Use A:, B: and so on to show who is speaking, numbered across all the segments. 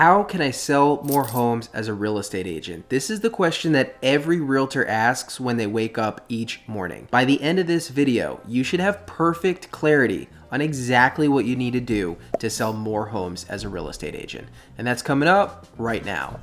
A: How can I sell more homes as a real estate agent? This is the question that every realtor asks when they wake up each morning. By the end of this video, you should have perfect clarity on exactly what you need to do to sell more homes as a real estate agent. And that's coming up right now.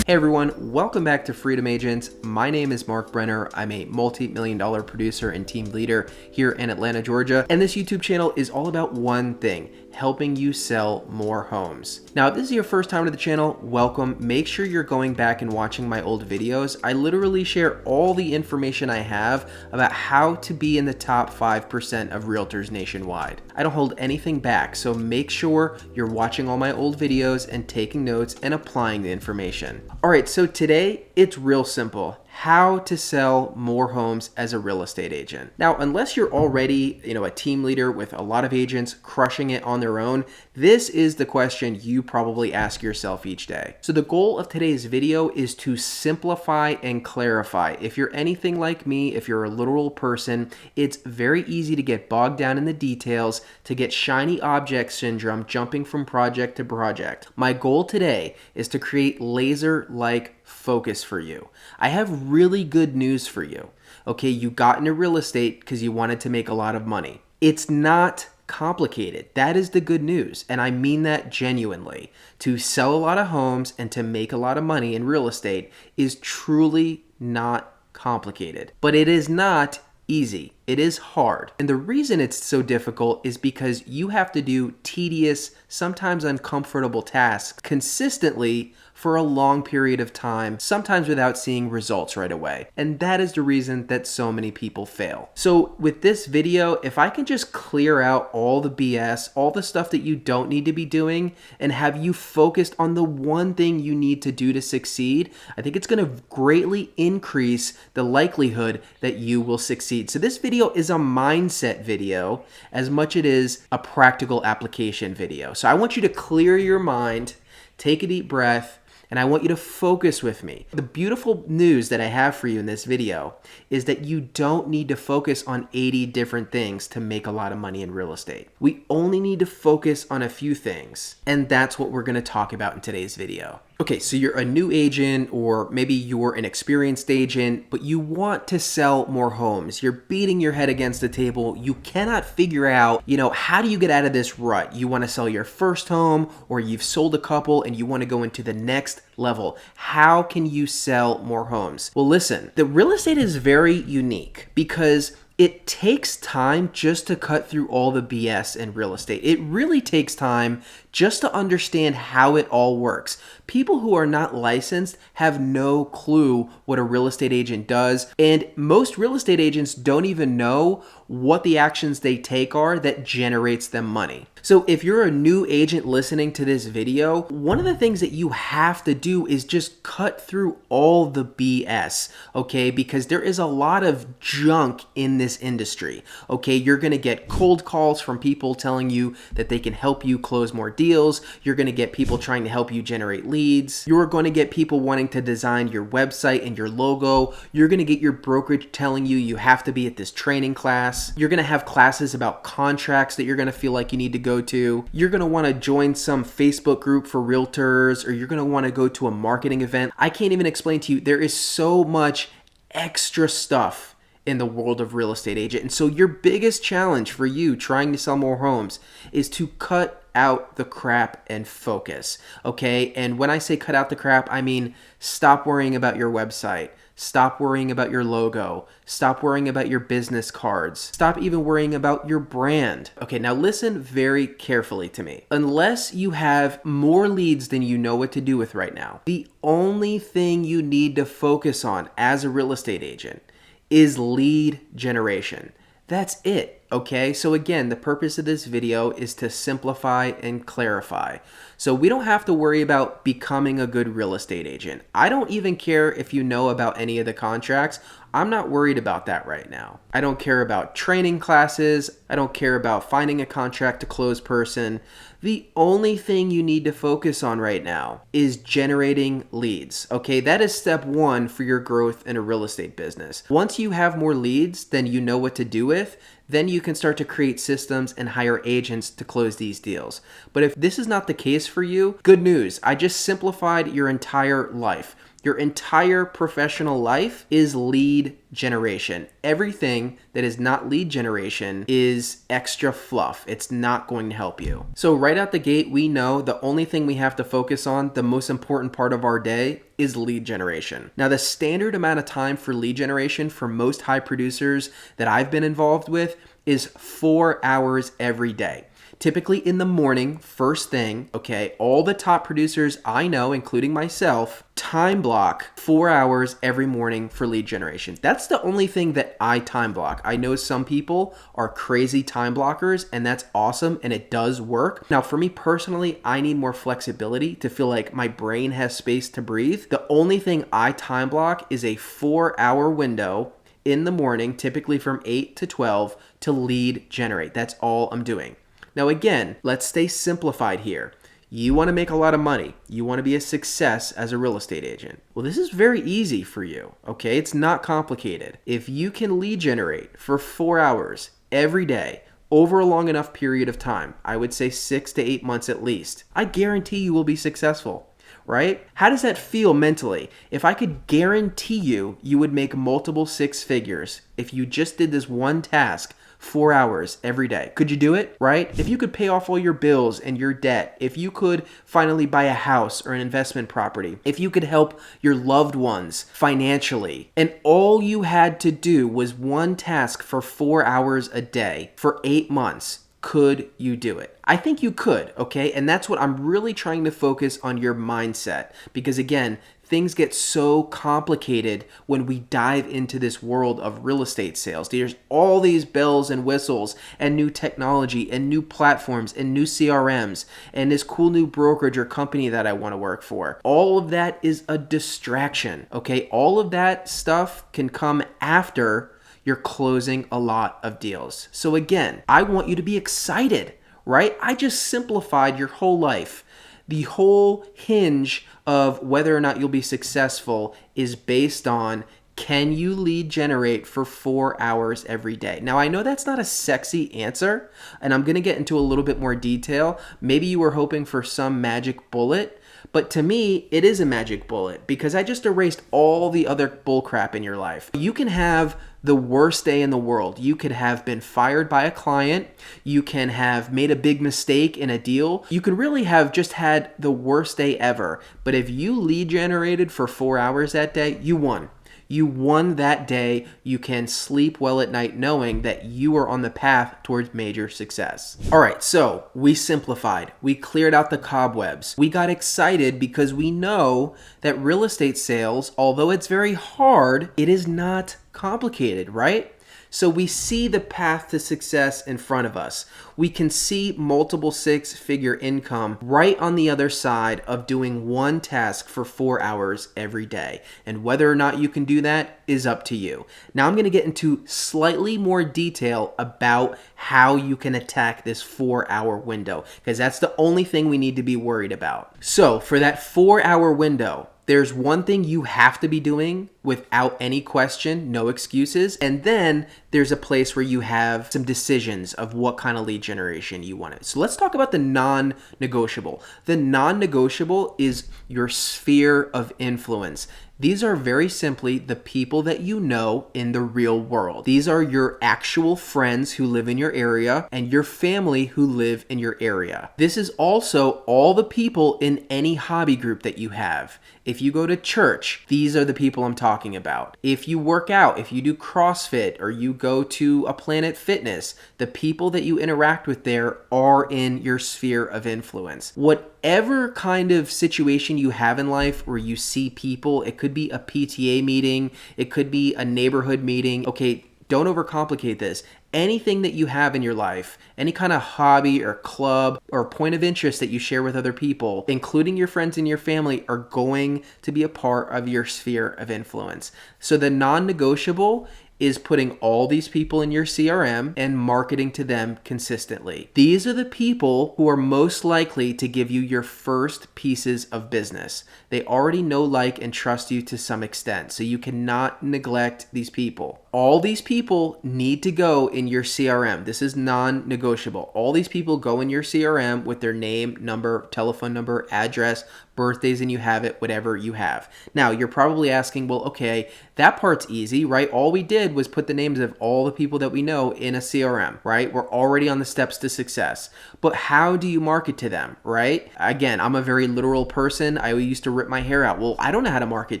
A: Hey everyone, welcome back to Freedom Agents. My name is Marc Brenner. I'm a multi-million-dollar producer and team leader here in Atlanta, Georgia. And this YouTube channel is all about one thing, helping you sell more homes. Now, if this is your first time to the channel, welcome. Make sure you're going back and watching my old videos. I literally share all the information I have about how to be in the top 5% of realtors nationwide. I don't hold anything back, so make sure you're watching all my old videos and taking notes and applying the information. All right, so today it's real simple. How to sell more homes as a real estate agent. Now, unless you're already, a team leader with a lot of agents crushing it on their own, this is the question you probably ask yourself each day. So the goal of today's video is to simplify and clarify. If you're anything like me, if you're a literal person, it's very easy to get bogged down in the details, to get shiny object syndrome jumping from project to project. My goal today is to create laser-like focus for you. I have really good news for you. Okay, you got into real estate because you wanted to make a lot of money. It's not complicated. That is the good news. And I mean that genuinely. To sell a lot of homes and to make a lot of money in real estate is truly not complicated. But it is not easy. It is hard. And the reason it's so difficult is because you have to do tedious, sometimes uncomfortable tasks consistently for a long period of time, sometimes without seeing results right away. And that is the reason that so many people fail. So with this video, if I can just clear out all the BS, all the stuff that you don't need to be doing, and have you focused on the one thing you need to do to succeed, I think it's gonna greatly increase the likelihood that you will succeed. So this video is a mindset video as much as it is a practical application video. So I want you to clear your mind, take a deep breath, and I want you to focus with me. The beautiful news that I have for you in this video is that you don't need to focus on 80 different things to make a lot of money in real estate. We only need to focus on a few things, and that's what we're gonna talk about in today's video. Okay, so you're a new agent, or maybe you're an experienced agent, but you want to sell more homes. You're beating your head against the table. You cannot figure out, how do you get out of this rut? You want to sell your first home, or you've sold a couple and you want to go into the next level. How can you sell more homes? Well, listen, the real estate is very unique because it takes time just to cut through all the BS in real estate. It really takes time just to understand how it all works. People who are not licensed have no clue what a real estate agent does, and most real estate agents don't even know what the actions they take are that generates them money. So if you're a new agent listening to this video, one of the things that you have to do is just cut through all the BS, okay? Because there is a lot of junk in this industry, okay? You're gonna get cold calls from people telling you that they can help you close more deals. You're gonna get people trying to help you generate leads. You're gonna get people wanting to design your website and your logo. You're gonna get your brokerage telling you you have to be at this training class. You're gonna have classes about contracts that you're gonna feel like you need to go to. You're gonna wanna join some Facebook group for realtors, or you're gonna wanna go to a marketing event. I can't even explain to you, there is so much extra stuff in the world of real estate agent. And so your biggest challenge for you trying to sell more homes is to cut out the crap and focus, okay? And when I say cut out the crap, I mean stop worrying about your website. Stop worrying about your logo. Stop worrying about your business cards. Stop even worrying about your brand. Okay, now listen very carefully to me. Unless you have more leads than you know what to do with right now, the only thing you need to focus on as a real estate agent is lead generation. That's it, okay? So again, the purpose of this video is to simplify and clarify. So we don't have to worry about becoming a good real estate agent. I don't even care if you know about any of the contracts. I'm not worried about that right now. I don't care about training classes. I don't care about finding a contract to close person. The only thing you need to focus on right now is generating leads. Okay, that is step one for your growth in a real estate business. Once you have more leads than you know what to do with, then you can start to create systems and hire agents to close these deals. But if this is not the case for you, good news. I just simplified your entire life. Your entire professional life is lead generation. Everything that is not lead generation is extra fluff. It's not going to help you. So right out the gate, we know the only thing we have to focus on, the most important part of our day, is lead generation. Now, the standard amount of time for lead generation for most high producers that I've been involved with is 4 hours every day. Typically in the morning, first thing, okay, all the top producers I know, including myself, time block 4 hours every morning for lead generation. That's the only thing that I time block. I know some people are crazy time blockers, and that's awesome, and it does work. Now, for me personally, I need more flexibility to feel like my brain has space to breathe. The only thing I time block is a 4-hour window in the morning, typically from 8 to 12, to lead generate. That's all I'm doing. Now again, let's stay simplified here. You want to make a lot of money. You want to be a success as a real estate agent. Well, this is very easy for you, okay? It's not complicated. If you can lead generate for 4 hours every day over a long enough period of time, I would say 6 to 8 months at least, I guarantee you will be successful, right? How does that feel mentally? If I could guarantee you would make multiple six figures if you just did this one task 4 hours every day. Could you do it, right? If you could pay off all your bills and your debt, if you could finally buy a house or an investment property, if you could help your loved ones financially, and all you had to do was one task for 4 hours a day for 8 months, could you do it? I think you could, okay? And that's what I'm really trying to focus on, your mindset. Because again, things get so complicated when we dive into this world of real estate sales. There's all these bells and whistles and new technology and new platforms and new CRMs and this cool new brokerage or company that I want to work for. All of that is a distraction, okay? All of that stuff can come after you're closing a lot of deals. So again, I want you to be excited, right? I just simplified your whole life. The whole hinge of whether or not you'll be successful is based on, can you lead generate for 4 hours every day? Now, I know that's not a sexy answer, and I'm going to get into a little bit more detail. Maybe you were hoping for some magic bullet, but to me, it is a magic bullet because I just erased all the other bullcrap in your life. You can have the worst day in the world. You could have been fired by a client. You can have made a big mistake in a deal. You can really have just had the worst day ever. But if you lead generated for 4 hours that day, you won. You won that day. You can sleep well at night knowing that you are on the path towards major success. All right, so we simplified. We cleared out the cobwebs. We got excited because we know that real estate sales, although it's very hard, it is not complicated, right? So we see the path to success in front of us. We can see multiple six-figure income right on the other side of doing one task for 4 hours every day. And whether or not you can do that is up to you. Now I'm going to get into slightly more detail about how you can attack this 4-hour window, because that's the only thing we need to be worried about. So for that 4-hour window, there's one thing you have to be doing without any question, no excuses. And then there's a place where you have some decisions of what kind of lead generation you want. So let's talk about the non-negotiable. The non-negotiable is your sphere of influence. These are very simply the people that you know in the real world. These are your actual friends who live in your area and your family who live in your area. This is also all the people in any hobby group that you have. If you go to church, these are the people I'm talking about. If you work out, if you do CrossFit, or you go to a Planet Fitness, the people that you interact with there are in your sphere of influence. Whatever kind of situation you have in life where you see people, it could be a PTA meeting, it could be a neighborhood meeting. Okay, don't overcomplicate this. Anything that you have in your life, any kind of hobby or club or point of interest that you share with other people, including your friends and your family, are going to be a part of your sphere of influence. So the non-negotiable is putting all these people in your CRM and marketing to them consistently. These are the people who are most likely to give you your first pieces of business. They already know, like, and trust you to some extent, so you cannot neglect these people. All these people need to go in your CRM. This is non-negotiable. All these people go in your CRM with their name, number, telephone number, address, birthdays, and you have it, whatever you have. Now, you're probably asking, well, okay, that part's easy, right? All we did was put the names of all the people that we know in a CRM, right? We're already on the steps to success. But how do you market to them, right? Again, I'm a very literal person. I used to rip my hair out. Well, I don't know how to market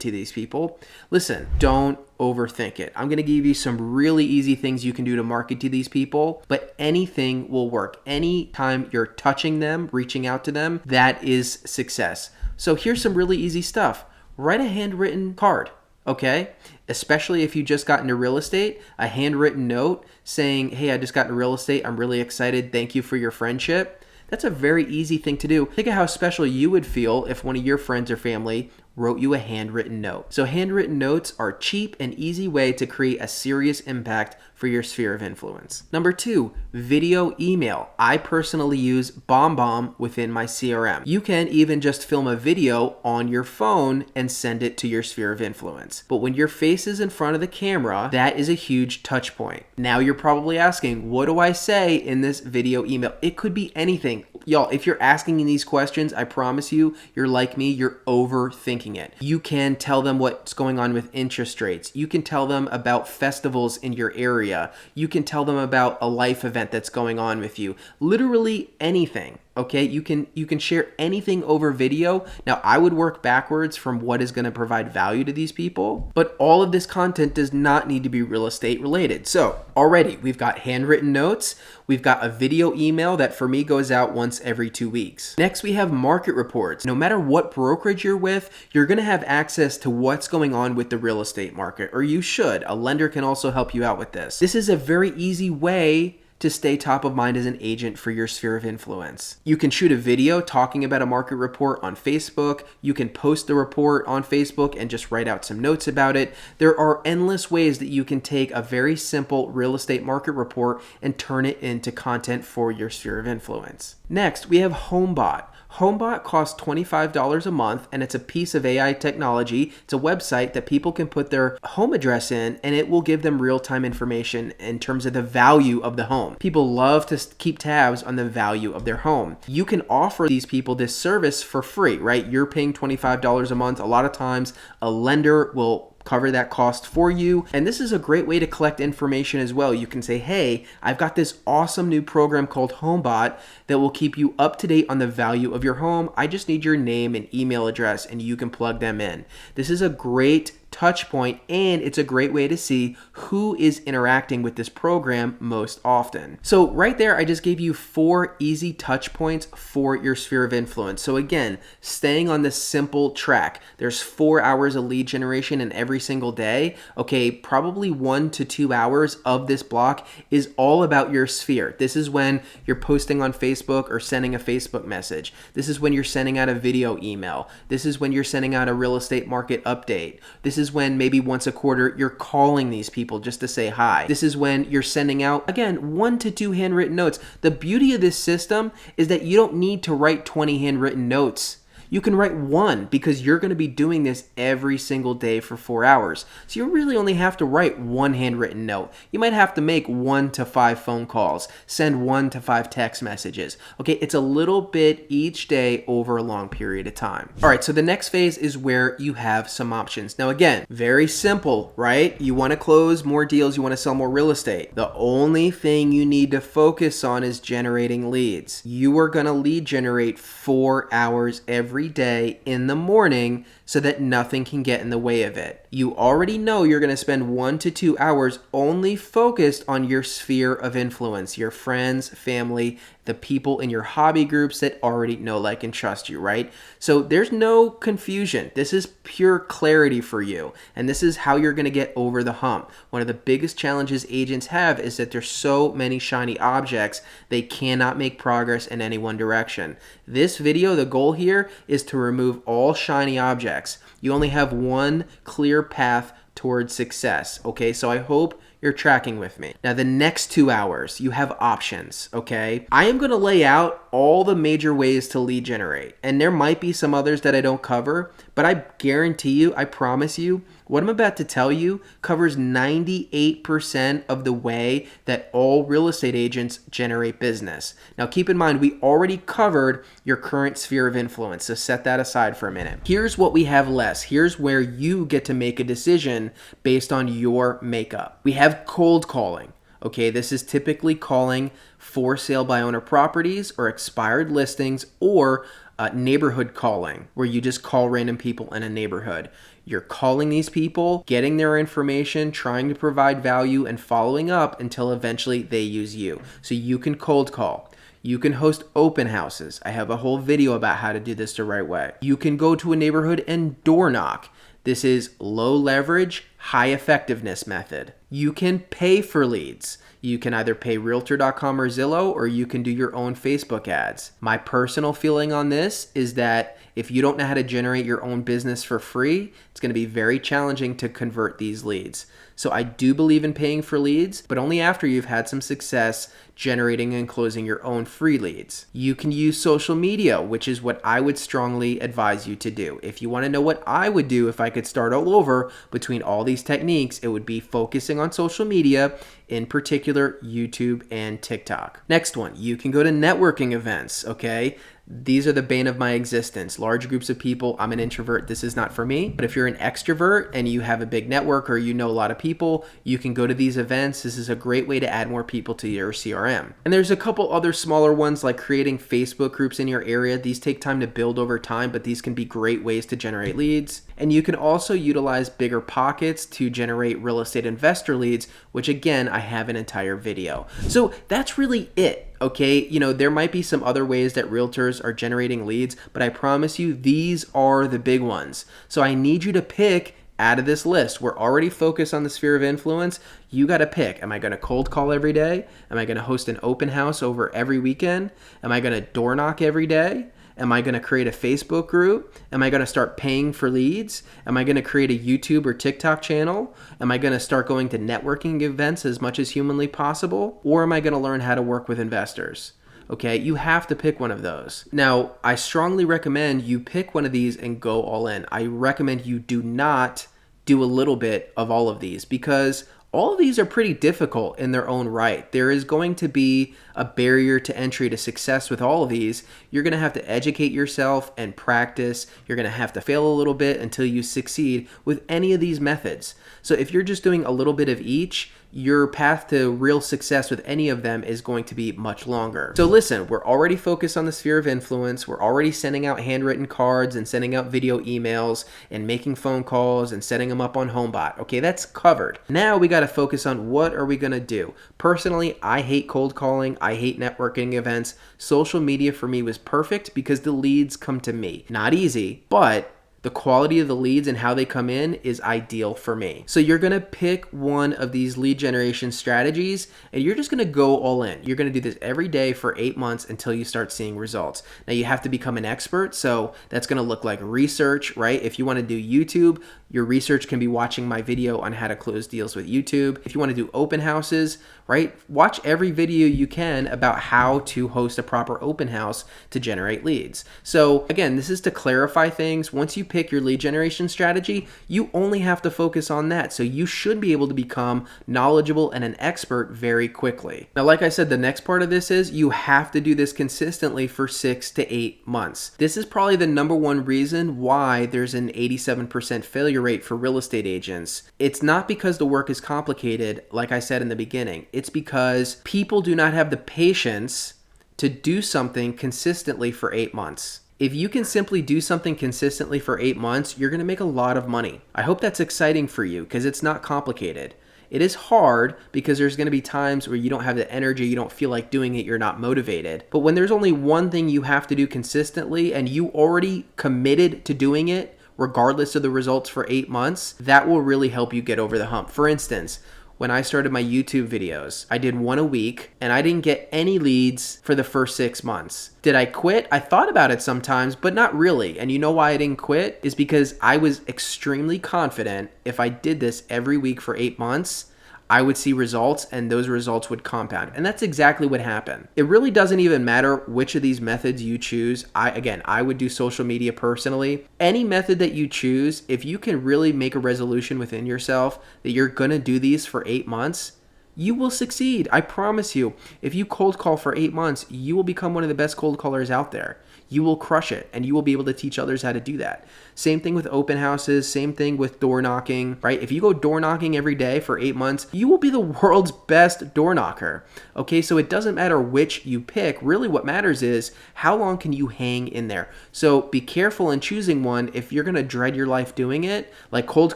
A: to these people. Listen, don't overthink it. I'm going to give you some really easy things you can do to market to these people, but anything will work. Anytime you're touching them, reaching out to them, that is success. So here's some really easy stuff. Write a handwritten card, okay? Especially if you just got into real estate, a handwritten note saying, hey, I just got into real estate. I'm really excited. Thank you for your friendship. That's a very easy thing to do. Think of how special you would feel if one of your friends or family wrote you a handwritten note. So handwritten notes are a cheap and easy way to create a serious impact for your sphere of influence. Number 2, video email. I personally use BombBomb within my CRM. You can even just film a video on your phone and send it to your sphere of influence. But when your face is in front of the camera, that is a huge touch point. Now you're probably asking, what do I say in this video email? It could be anything. Y'all, if you're asking me these questions, I promise you, you're like me, you're overthinking it. You can tell them what's going on with interest rates. You can tell them about festivals in your area. You can tell them about a life event that's going on with you. Literally anything. Okay, you can share anything over video. Now, I would work backwards from what is going to provide value to these people, but all of this content does not need to be real estate related. So already we've got handwritten notes. We've got a video email that for me goes out once every 2 weeks. Next, we have market reports. No matter what brokerage you're with, you're going to have access to what's going on with the real estate market, or you should. A lender can also help you out with this. This is a very easy way to stay top of mind as an agent for your sphere of influence. You can shoot a video talking about a market report on Facebook. You can post the report on Facebook and just write out some notes about it. There are endless ways that you can take a very simple real estate market report and turn it into content for your sphere of influence. Next, we have HomeBot. HomeBot costs $25 a month, and it's a piece of AI technology. It's a website that people can put their home address in, and it will give them real-time information in terms of the value of the home. People love to keep tabs on the value of their home. You can offer these people this service for free, right? You're paying $25 a month. A lot of times, a lender will cover that cost for you. And this is a great way to collect information as well. You can say, hey, I've got this awesome new program called HomeBot that will keep you up to date on the value of your home. I just need your name and email address and you can plug them in. This is a great touch point, and it's a great way to see who is interacting with this program most often. So right there, I just gave you 4 easy touch points for your sphere of influence. So again, staying on this simple track, there's 4 hours of lead generation in every single day. Okay, probably 1 to 2 hours of this block is all about your sphere. This is when you're posting on Facebook or sending a Facebook message. This is when you're sending out a video email. This is when you're sending out a real estate market update. This is when maybe once a quarter you're calling these people just to say hi. This is when you're sending out, again, 1 to 2 handwritten notes. The beauty of this system is that you don't need to write 20 handwritten notes. You can write 1 because you're going to be doing this every single day for 4 hours. So you really only have to write 1 handwritten note. You might have to make 1 to 5 phone calls, send 1 to 5 text messages. Okay, it's a little bit each day over a long period of time. All right, so the next phase is where you have some options. Now again, very simple, right? You want to close more deals, you want to sell more real estate. The only thing you need to focus on is generating leads. You are going to lead generate 4 hours every day in the morning so that nothing can get in the way of it. You already know you're going to spend 1 to 2 hours only focused on your sphere of influence, your friends, family, the people in your hobby groups that already know, like, and trust you, right? So there's no confusion. This is pure clarity for you. And this is how you're going to get over the hump. One of the biggest challenges agents have is that there's so many shiny objects, they cannot make progress in any one direction. This video, the goal here is to remove all shiny objects. You only have one clear path towards success, okay? So I hope you're tracking with me. Now, the next 2 hours, you have options, okay? I am going to lay out all the major ways to lead generate, and there might be some others that I don't cover, but I guarantee you, I promise you, what I'm about to tell you covers 98% of the way that all real estate agents generate business. Now, keep in mind, we already covered your current sphere of influence, so set that aside for a minute. Here's what we have less. Here's where you get to make a decision based on your makeup. We have cold calling. Okay, this is typically calling for sale by owner properties or expired listings, or neighborhood calling, where you just call random people in a neighborhood. You're calling these people, getting their information, trying to provide value, and following up until eventually they use you. So you can cold call. You can host open houses. I have a whole video about how to do this the right way. You can go to a neighborhood and door knock. This is low leverage, high effectiveness method. You can pay for leads. You can either pay Realtor.com or Zillow, or you can do your own Facebook ads. My personal feeling on this is that if you don't know how to generate your own business for free, it's going to be very challenging to convert these leads. So I do believe in paying for leads, but only after you've had some success generating and closing your own free leads. You can use social media, which is what I would strongly advise you to do. If you want to know what I would do if I could start all over between all these techniques, it would be focusing on social media, in particular YouTube and TikTok. Next one, you can go to networking events, okay? These are the bane of my existence. Large groups of people. I'm an introvert. This is not for me. But if you're an extrovert and you have a big network or you know a lot of people, you can go to these events. This is a great way to add more people to your CRM. And there's a couple other smaller ones, like creating Facebook groups in your area. These take time to build over time, but these can be great ways to generate leads. And you can also utilize bigger pockets to generate real estate investor leads, which again, I have an entire video. So that's really it. Okay, you know, there might be some other ways that realtors are generating leads, but I promise you these are the big ones. So I need you to pick out of this list. We're already focused on the sphere of influence. You got to pick. Am I going to cold call every day? Am I going to host an open house over every weekend? Am I going to door knock every day? Am I going to create a Facebook group? Am I going to start paying for leads? Am I going to create a YouTube or TikTok channel? Am I going to start going to networking events as much as humanly possible? Or am I going to learn how to work with investors? Okay, you have to pick one of those. Now, I strongly recommend you pick one of these and go all in. I recommend you do not do a little bit of all of these, because all of these are pretty difficult in their own right. There is going to be a barrier to entry to success with all of these. You're going to have to educate yourself and practice. You're going to have to fail a little bit until you succeed with any of these methods. So if you're just doing a little bit of each, your path to real success with any of them is going to be much longer. So listen, we're already focused on the sphere of influence. We're already sending out handwritten cards and sending out video emails and making phone calls and setting them up on HomeBot. Okay, that's covered. Now we got to focus on what are we going to do. Personally, I hate cold calling. I hate networking events. Social media for me was perfect because the leads come to me. Not easy, but the quality of the leads and how they come in is ideal for me. So you're going to pick one of these lead generation strategies and you're just going to go all in. You're going to do this every day for 8 months until you start seeing results. Now you have to become an expert. So that's going to look like research, right? If you want to do YouTube, your research can be watching my video on how to close deals with YouTube. If you want to do open houses, right? Watch every video you can about how to host a proper open house to generate leads. So again, this is to clarify things. Once you pick your lead generation strategy, you only have to focus on that. So you should be able to become knowledgeable and an expert very quickly. Now, like I said, the next part of this is you have to do this consistently for 6 to 8 months. This is probably the number one reason why there's an 87% failure rate for real estate agents. It's not because the work is complicated, like I said in the beginning. It's because people do not have the patience to do something consistently for 8 months. If you can simply do something consistently for 8 months, you're going to make a lot of money. I hope that's exciting for you because it's not complicated. It is hard because there's going to be times where you don't have the energy, you don't feel like doing it, you're not motivated. But when there's only one thing you have to do consistently and you already committed to doing it, regardless of the results for 8 months, that will really help you get over the hump. For instance, when I started my YouTube videos, I did one a week and I didn't get any leads for the first 6 months. Did I quit? I thought about it sometimes, but not really. And you know why I didn't quit? Is because I was extremely confident if I did this every week for 8 months, I would see results and those results would compound. And that's exactly what happened. It really doesn't even matter which of these methods you choose. I would do social media personally. Any method that you choose, if you can really make a resolution within yourself that you're going to do these for 8 months, you will succeed. I promise you. If you cold call for 8 months, you will become one of the best cold callers out there. You will crush it and you will be able to teach others how to do that. Same thing with open houses, same thing with door knocking, right? If you go door knocking every day for 8 months, you will be the world's best door knocker. Okay, so it doesn't matter which you pick. Really what matters is how long can you hang in there? So be careful in choosing one if you're gonna dread your life doing it. Like cold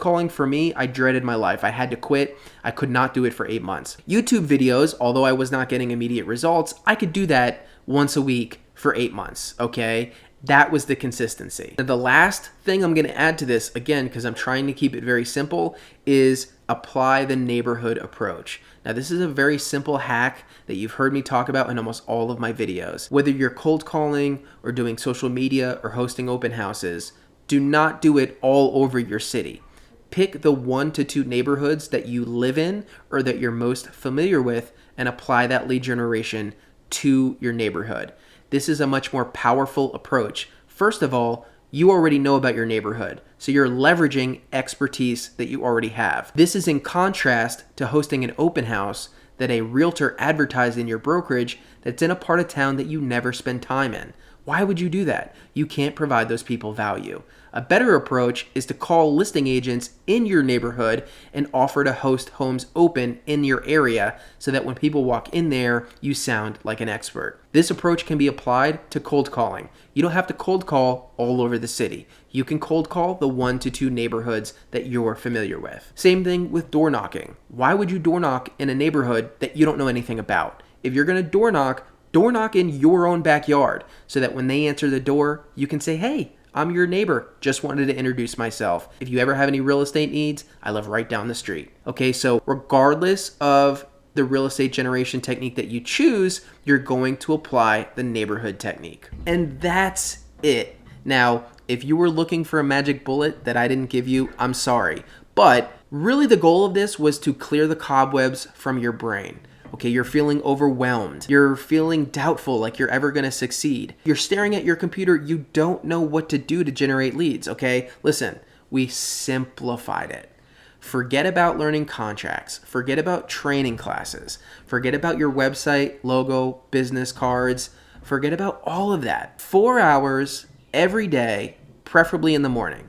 A: calling for me, I dreaded my life. I had to quit. I could not do it for 8 months. YouTube videos, although I was not getting immediate results, I could do that once a week for 8 months, okay? That was the consistency. And the last thing I'm gonna add to this, again, because I'm trying to keep it very simple, is apply the neighborhood approach. Now, this is a very simple hack that you've heard me talk about in almost all of my videos. Whether you're cold calling or doing social media or hosting open houses, do not do it all over your city. Pick the 1 to 2 neighborhoods that you live in or that you're most familiar with and apply that lead generation to your neighborhood. This is a much more powerful approach. First of all, you already know about your neighborhood, so you're leveraging expertise that you already have. This is in contrast to hosting an open house that a realtor advertised in your brokerage that's in a part of town that you never spend time in. Why would you do that? You can't provide those people value. A better approach is to call listing agents in your neighborhood and offer to host homes open in your area so that when people walk in there, you sound like an expert. This approach can be applied to cold calling. You don't have to cold call all over the city. You can cold call the 1 to 2 neighborhoods that you're familiar with. Same thing with door knocking. Why would you door knock in a neighborhood that you don't know anything about? If you're going to door knock in your own backyard so that when they answer the door, you can say, hey, I'm your neighbor. Just wanted to introduce myself. If you ever have any real estate needs, I live right down the street. Okay, so regardless of the real estate generation technique that you choose, you're going to apply the neighborhood technique. And that's it. Now, if you were looking for a magic bullet that I didn't give you, I'm sorry. But really the goal of this was to clear the cobwebs from your brain. Okay, you're feeling overwhelmed. You're feeling doubtful, like you're ever gonna succeed. You're staring at your computer, you don't know what to do to generate leads, okay? Listen, we simplified it. Forget about learning contracts. Forget about training classes. Forget about your website, logo, business cards. Forget about all of that. 4 hours every day, preferably in the morning,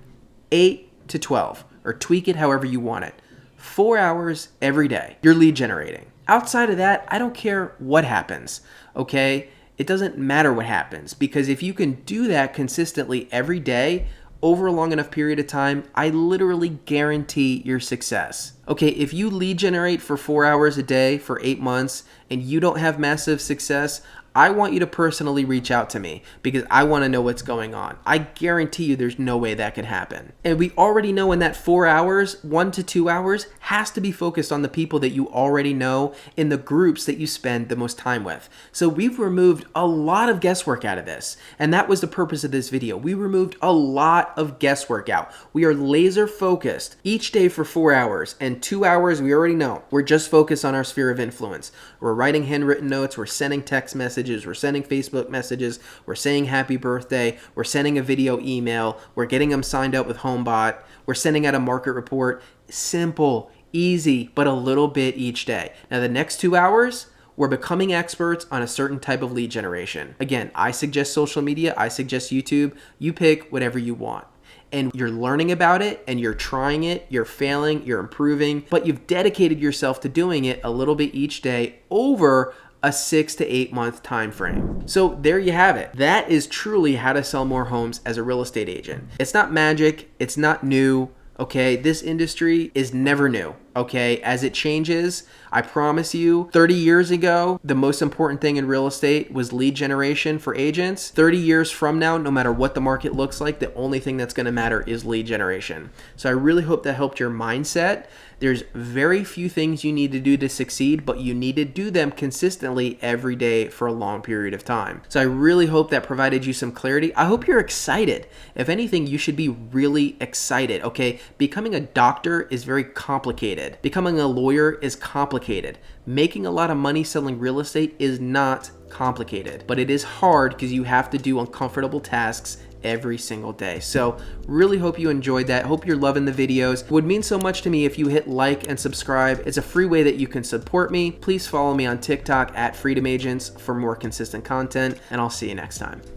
A: 8 to 12, or tweak it however you want it. 4 hours every day, you're lead generating. Outside of that, I don't care what happens, okay? It doesn't matter what happens because if you can do that consistently every day over a long enough period of time, I literally guarantee your success. Okay, if you lead generate for 4 hours a day for 8 months and you don't have massive success, I want you to personally reach out to me because I want to know what's going on. I guarantee you there's no way that could happen. And we already know in that 4 hours, 1 to 2 hours has to be focused on the people that you already know in the groups that you spend the most time with. So we've removed a lot of guesswork out of this. And that was the purpose of this video. We removed a lot of guesswork out. We are laser focused each day for 4 hours and 2 hours we already know. We're just focused on our sphere of influence. We're writing handwritten notes. We're sending text messages. We're sending Facebook messages. We're saying happy birthday. We're sending a video email. We're getting them signed up with HomeBot. We're sending out a market report. Simple, easy, but a little bit each day. Now the next 2 hours, we're becoming experts on a certain type of lead generation. Again, I suggest social media. I suggest YouTube. You pick whatever you want. And you're learning about it and you're trying it, you're failing, you're improving, but you've dedicated yourself to doing it a little bit each day over a 6 to 8 month time frame. So there you have it. That is truly how to sell more homes as a real estate agent. It's not magic. It's not new. Okay, this industry is never new. Okay, as it changes, I promise you, 30 years ago, the most important thing in real estate was lead generation for agents. 30 years from now, no matter what the market looks like, the only thing that's going to matter is lead generation. So I really hope that helped your mindset. There's very few things you need to do to succeed, but you need to do them consistently every day for a long period of time. So I really hope that provided you some clarity. I hope you're excited. If anything, you should be really excited, okay? Becoming a doctor is very complicated. Becoming a lawyer is complicated. Making a lot of money selling real estate is not complicated, but it is hard because you have to do uncomfortable tasks every single day. So really hope you enjoyed that. Hope you're loving the videos. It would mean so much to me if you hit like and subscribe. It's a free way that you can support me. Please follow me on TikTok at Freedom Agents for more consistent content, and I'll see you next time.